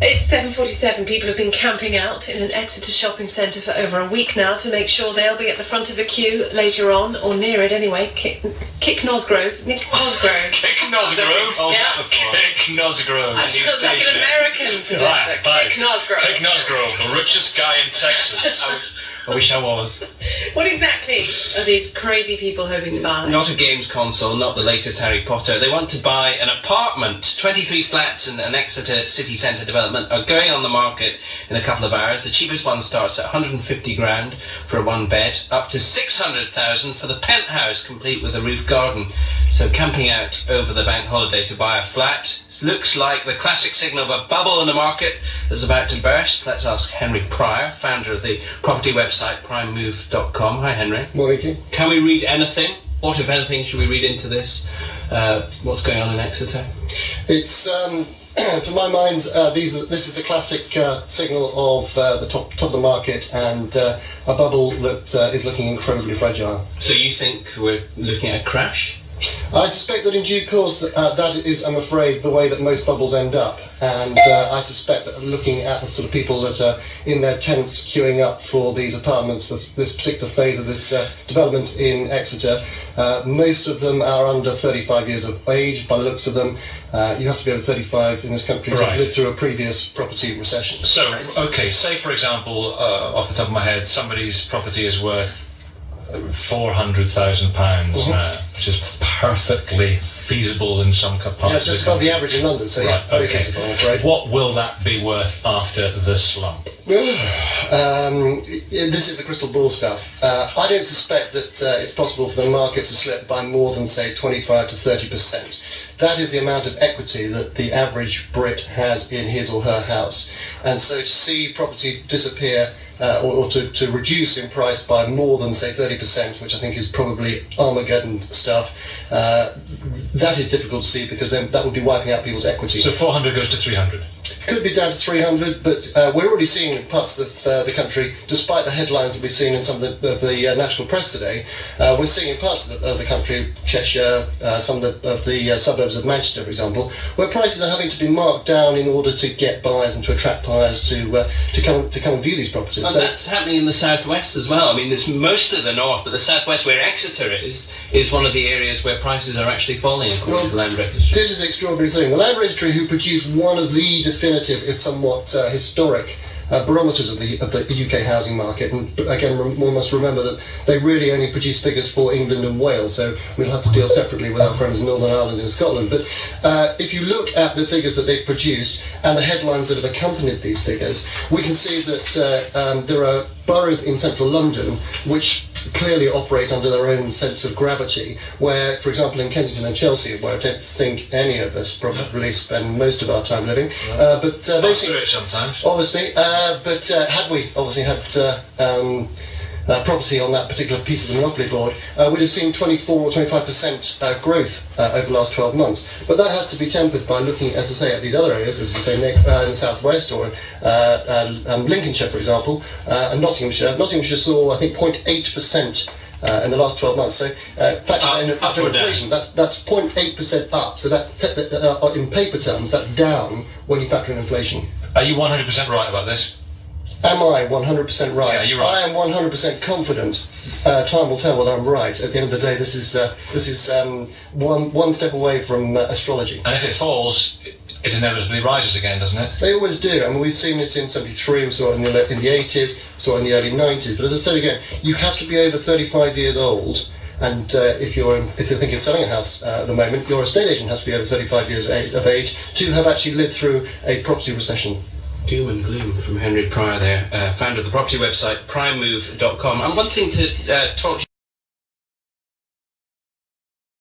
It's 7:47. People have been camping out in an Exeter shopping centre for over a week now to make sure they'll be at the front of the queue later on, or near it anyway. Nick Cosgrove. Nick Cosgrove? Oh, yeah. Nick Cosgrove. I sound like an American presenter. Nick Cosgrove. Nick Cosgrove, the richest guy in Texas. I wish I was. What exactly are these crazy people hoping to buy? Not a games console, not the latest Harry Potter. They want to buy an apartment. 23 flats in an Exeter city centre development are going on the market in a couple of hours. The cheapest one starts at 150 grand for a one bed, up to 600,000 for the penthouse, complete with a roof garden. So camping out over the bank holiday to buy a flat looks like the classic signal of a bubble in the market that's about to burst. Let's ask Henry Pryor, founder of the property website primemove.com. Hi, Henry. Morning, Nicky. Can we read anything? What, if anything, should we read into this? What's going on in Exeter? It's, to my mind, this is the classic signal of the top of the market and a bubble that is looking incredibly fragile. So you think we're looking at a crash? I suspect that in due course that is, I'm afraid, the way that most bubbles end up. And I suspect that looking at the sort of people that are in their tents queuing up for these apartments of this particular phase of this development in Exeter, most of them are under 35 years of age. By the looks of them, you have to be over 35 in this country to live through a previous property recession. So, okay, say for example, off the top of my head, somebody's property is worth £400,000 now, which is perfectly feasible in some parts. Yeah, it's just above the average in London, so yeah, very feasible, I'm afraid. What will that be worth after the slump? This is the crystal ball stuff. I don't suspect that it's possible for the market to slip by more than, say, 25 to 30%. That is the amount of equity that the average Brit has in his or her house. And so to see property disappear or to reduce in price by more than, say, 30%, which I think is probably Armageddon stuff, that is difficult to see because then that would be wiping out people's equity. So 400 goes to 300? Could be down to 300, but we're already seeing in parts of the country, despite the headlines that we've seen in some of the national press today, we're seeing in parts of the country, Cheshire, some of the suburbs of Manchester, for example, where prices are having to be marked down in order to get buyers and to attract buyers to come and view these properties. And so that's happening in the southwest as well. I mean, there's most of the north, but the southwest, where Exeter is one of the areas where prices are actually falling, according to the Land Registry. This is an extraordinary thing. The Land Registry, who produced one of the definitive, if somewhat historic, barometers of the UK housing market, and again one must remember that they really only produce figures for England and Wales, so we'll have to deal separately with our friends in Northern Ireland and Scotland. But if you look at the figures that they've produced and the headlines that have accompanied these figures, we can see that there are boroughs in central London which clearly operate under their own sense of gravity, where, for example, in Kensington and Chelsea, where I don't think any of us probably spend most of our time living, but they've seen it sometimes, obviously. But had we obviously had property on that particular piece of the monopoly board, we'd have seen 24 or 25% growth over the last 12 months. But that has to be tempered by looking, as I say, at these other areas, as you say, Nick, in the southwest, or Lincolnshire, for example, and Nottinghamshire. Nottinghamshire saw, I think, 0.8% in the last 12 months. So, factor in inflation, that's 0.8% up. So that, in paper terms, that's down when you factor in inflation. Are you 100% right about this? Am I 100% right? Yeah, you're right. I am 100% confident. Time will tell whether I'm right. At the end of the day, this is one step away from astrology. And if it falls, it inevitably rises again, doesn't it? They always do. I mean, we've seen it in 73, we saw it in the 80s, we saw it in the early 90s. But as I said again, you have to be over 35 years old. And if you're thinking of selling a house at the moment, your estate agent has to be over 35 years of age to have actually lived through a property recession. Doom and gloom from Henry Pryor there, founder of the property website primemove.com. And one thing to talk to